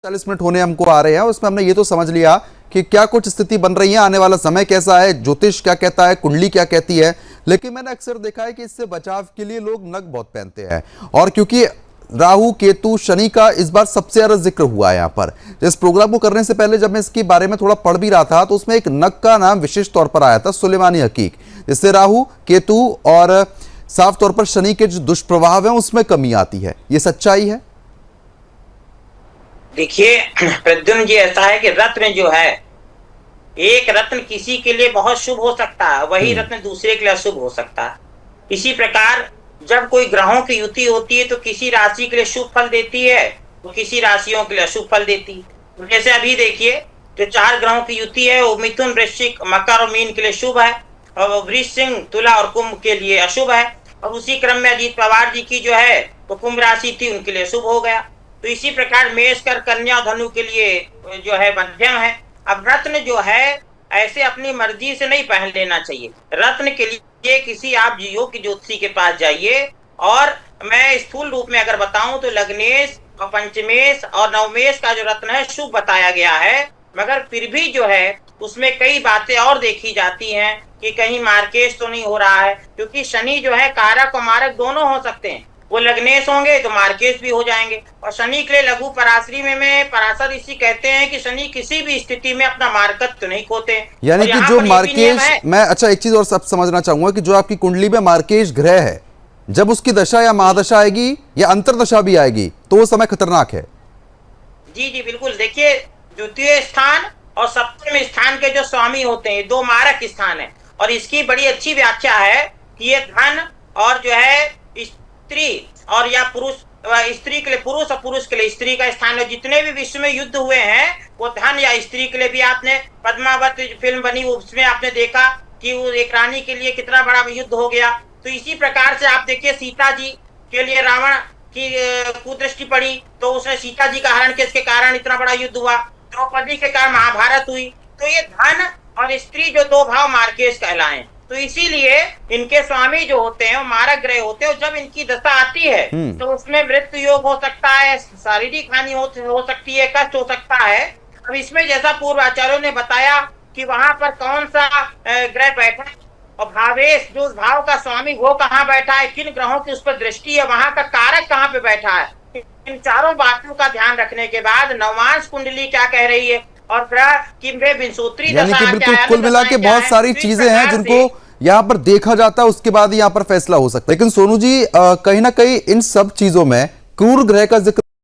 40 minute होने हमको आ रहे हैं, उसमें हमने ये तो समझ लिया कि क्या कुछ स्थिति बन रही है, आने वाला समय कैसा है, ज्योतिष क्या कहता है, कुंडली क्या कहती है। लेकिन मैंने अक्सर देखा है कि इससे बचाव के लिए लोग नग बहुत पहनते हैं, और क्योंकि राहु केतु शनि का इस बार सबसे ज्यादा जिक्र हुआ है यहाँ पर, इस प्रोग्राम को करने से पहले जब मैं इसके बारे में थोड़ा पढ़ भी रहा था तो उसमें एक नग का नाम विशेष तौर पर आया था, सुलेमानी हकीक, जिससे राहु केतु और साफ तौर पर शनि के जो दुष्प्रभाव है उसमें कमी आती है। ये सच्चाई है? देखिए प्रद्युम्न जी, ऐसा है कि रत्न जो है, एक रत्न किसी के लिए बहुत शुभ हो सकता है, वही रत्न दूसरे के लिए अशुभ हो सकता है। इसी प्रकार जब कोई ग्रहों की युति होती है तो किसी राशि के लिए शुभ फल देती है, तो किसी राशियों के लिए अशुभ फल देती है। जैसे अभी देखिए, जो 4 ग्रहों की युति है वो मिथुन, वृश्चिक, मकर और मीन के लिए शुभ है, और वृश्चिक, तुला और कुंभ के लिए अशुभ है। और उसी क्रम में अजीत पवार जी की जो है वो कुंभ राशि थी, उनके लिए शुभ हो गया। तो इसी प्रकार मेष, कर, कन्या, धनु के लिए जो है मध्यम है। अब रत्न जो है ऐसे अपनी मर्जी से नहीं पहन लेना चाहिए। रत्न के लिए किसी आप योग्य ज्योतिषी के पास जाइए, और मैं स्थूल रूप में अगर बताऊं तो लग्नेश और पंचमेश और नवमेश का जो रत्न है शुभ बताया गया है, मगर फिर भी जो है उसमें कई बातें और देखी जाती हैं कि कहीं मार्केश तो नहीं हो रहा है, क्योंकि शनि जो है कारक और मारक दोनों हो सकते हैं। वो लग्नेश होंगे तो मार्केश भी हो जाएंगे। और शनि के लिए लघु पराशरी में पराशर ऋषि कहते हैं कि शनि किसी भी स्थिति में अपना मार्कत्व तो नहीं खोते। यानी कि जो मार्केश, मैं अच्छा एक चीज और सब समझना चाहूंगा कि जो आपकी कुंडली में मार्केश ग्रह है, जब उसकी दशा या महादशा आएगी या अंतरदशा भी आएगी तो वो समय खतरनाक है। जी जी बिल्कुल। देखिए, द्वितीय स्थान और सप्तम स्थान के जो स्वामी होते हैं, 2 मारक स्थान है, और इसकी बड़ी अच्छी व्याख्या है कि ये धन और जो है स्त्री और या पुरुष, स्त्री के लिए पुरुष और पुरुष के लिए स्त्री का स्थान है। जितने भी विश्व में युद्ध हुए हैं वो धन या स्त्री के लिए भी, आपने पद्मावत फिल्म बनी उसमें आपने देखा कि वो एक रानी के लिए कितना बड़ा युद्ध हो गया। तो इसी प्रकार से आप देखिए, सीता जी के लिए रावण की कुदृष्टि पड़ी तो उसने सीता जी का हरण के इसके कारण इतना बड़ा युद्ध हुआ। द्रौपदी के कारण महाभारत हुई। तो ये धन और स्त्री जो 2 भाव मार्केश कहलाए, तो इसीलिए इनके स्वामी जो होते हैं वो मारक ग्रह होते हैं। और जब इनकी दशा आती है तो उसमें मृत्यु योग हो सकता है, शारीरिक हानि हो सकती है, कष्ट हो सकता है। अब इसमें जैसा पूर्व आचार्यों ने बताया कि वहां पर कौन सा ग्रह बैठा है और भावेश जो उस भाव का स्वामी वो कहाँ बैठा है, किन ग्रहों की उस पर दृष्टि है, वहां का कारक कहाँ पे बैठा है, इन चारों बातों का ध्यान रखने के बाद नवमांश कुंडली क्या कह रही है और ग्रह की विंशोत्तरी यानी कि बिल्कुल कुल मिला के बहुत सारी चीजें हैं जिनको यहाँ पर देखा जाता है, उसके बाद यहाँ पर फैसला हो सकता है। लेकिन सोनू जी, कहीं ना कहीं इन सब चीजों में क्रूर ग्रह का जिक्र